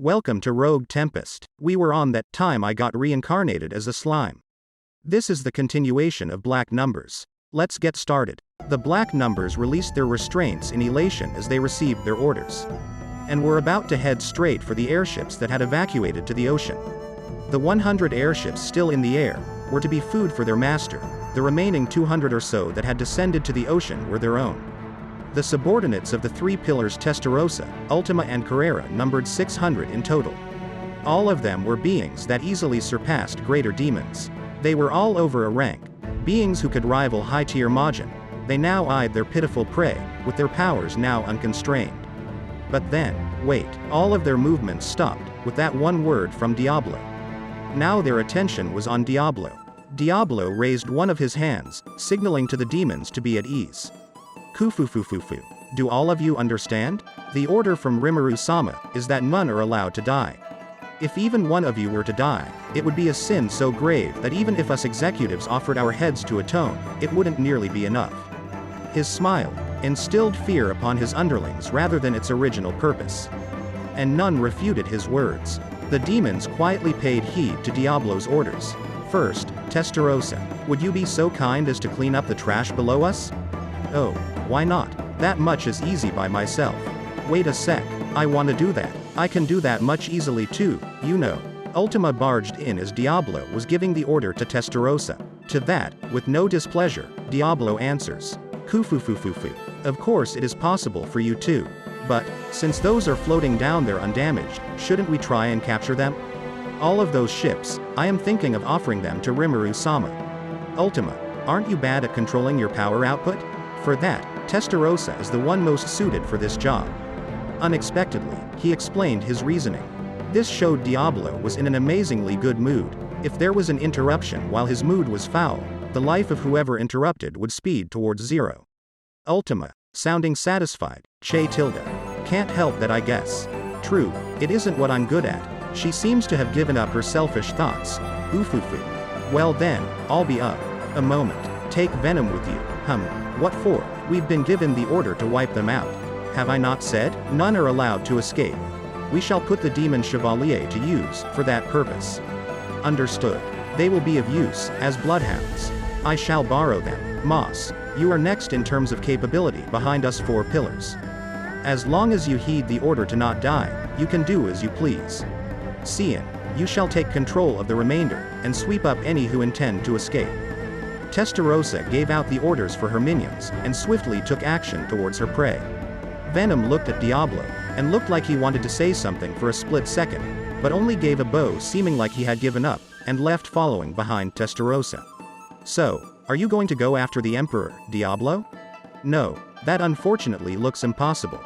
Welcome to Rogue Tempest. We were on that time I got reincarnated as a slime. This is the continuation of Black Numbers. Let's get started. The Black Numbers released their restraints in elation as they received their orders, and were about to head straight for the airships that had evacuated to the ocean. The 100 airships still in the air were to be food for their master. The remaining 200 or so that had descended to the ocean were their own. The subordinates of the three pillars Testarossa, Ultima and Carrera numbered 600 in total. All of them were beings that easily surpassed greater demons. They were all over a rank, beings who could rival high-tier Majin. They now eyed their pitiful prey, with their powers now unconstrained. But then, wait, all of their movements stopped, with that one word from Diablo. Now their attention was on Diablo. Diablo raised one of his hands, signaling to the demons to be at ease. Kufufufufu. Do all of you understand? The order from Rimuru-sama is that none are allowed to die. If even one of you were to die, it would be a sin so grave that even if us executives offered our heads to atone, it wouldn't nearly be enough. His smile instilled fear upon his underlings rather than its original purpose. And none refuted his words. The demons quietly paid heed to Diablo's orders. First, Testarossa, would you be so kind as to clean up the trash below us? Oh, why not? That much is easy by myself. Wait a sec, I want to do that. I can do that much easily too, you know. Ultima barged in as Diablo was giving the order to Testarossa. To that, with no displeasure, Diablo answers. Kufufufufu. Of course it is possible for you too. But, since those are floating down there undamaged, shouldn't we try and capture them? All of those ships, I am thinking of offering them to Rimuru-sama. Ultima, aren't you bad at controlling your power output? For that, Testarossa is the one most suited for this job. Unexpectedly, he explained his reasoning. This showed Diablo was in an amazingly good mood. If there was an interruption while his mood was foul, the life of whoever interrupted would speed towards zero. Ultima, sounding satisfied, can't help that I guess. True, it isn't what I'm good at. She seems to have given up her selfish thoughts. Oofufu. Well then, I'll be up. A moment. Take venom with you. What for? We've been given the order to wipe them out. Have I not said? None are allowed to escape. We shall put the demon chevalier to use, for that purpose. Understood. They will be of use, as bloodhounds. I shall borrow them. Moss, you are next in terms of capability behind us four pillars. As long as you heed the order to not die, you can do as you please. Cian, you shall take control of the remainder, and sweep up any who intend to escape. Testarossa gave out the orders for her minions, and swiftly took action towards her prey. Venom looked at Diablo, and looked like he wanted to say something for a split second, but only gave a bow seeming like he had given up, and left following behind Testarossa. So, are you going to go after the Emperor, Diablo? No, that unfortunately looks impossible.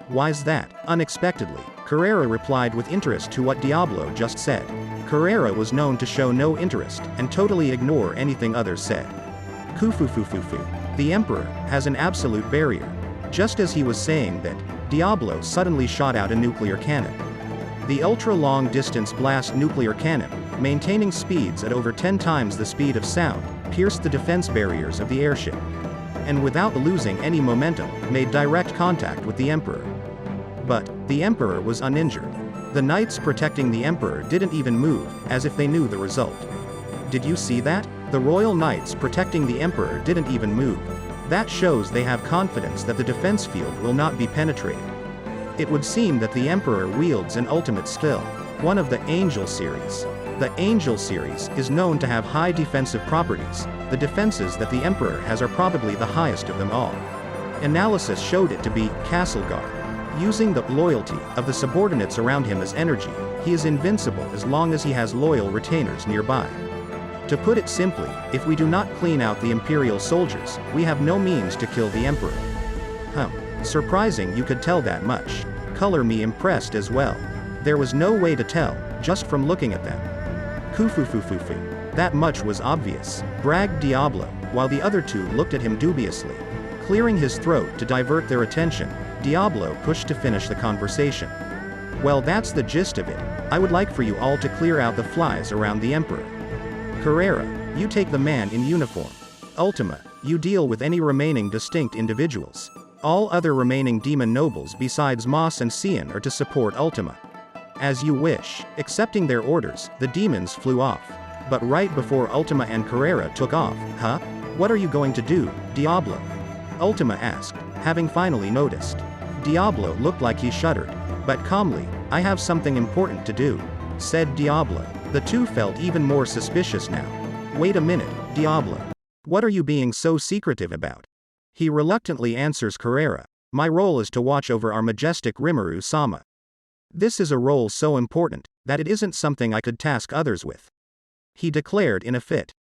Why's that? Unexpectedly, Carrera replied with interest to what Diablo just said. Carrera was known to show no interest, and totally ignore anything others said. Kufufufufu. The Emperor has an absolute barrier. Just as he was saying that, Diablo suddenly shot out a nuclear cannon. The ultra-long distance blast nuclear cannon, maintaining speeds at over 10 times the speed of sound, pierced the defense barriers of the airship, and without losing any momentum, made direct contact with the Emperor. But, the Emperor was uninjured. The knights protecting the Emperor didn't even move, as if they knew the result. Did you see that? The royal knights protecting the Emperor didn't even move. That shows they have confidence that the defense field will not be penetrated. It would seem that the Emperor wields an ultimate skill, one of the Angel series. The Angel series is known to have high defensive properties. The defenses that the Emperor has are probably the highest of them all. Analysis showed it to be Castle Guard. Using the loyalty of the subordinates around him as energy, he is invincible as long as he has loyal retainers nearby. To put it simply, if we do not clean out the Imperial soldiers, we have no means to kill the Emperor. Surprising you could tell that much. Color me impressed as well. There was no way to tell, just from looking at them. Kufufufufu. That much was obvious, bragged Diablo, while the other two looked at him dubiously. Clearing his throat to divert their attention, Diablo pushed to finish the conversation. Well, that's the gist of it. I would like for you all to clear out the flies around the Emperor. Carrera, you take the man in uniform. Ultima, you deal with any remaining distinct individuals. All other remaining demon nobles besides Moss and Cian are to support Ultima. As you wish. Accepting their orders, the demons flew off. But right before Ultima and Carrera took off, huh? What are you going to do, Diablo? Ultima asked, having finally noticed. Diablo looked like he shuddered. But calmly, I have something important to do, said Diablo. The two felt even more suspicious now. Wait a minute, Diablo. What are you being so secretive about? He reluctantly answers Carrera. My role is to watch over our majestic Rimuru-sama. This is a role so important, that it isn't something I could task others with. He declared in a fit.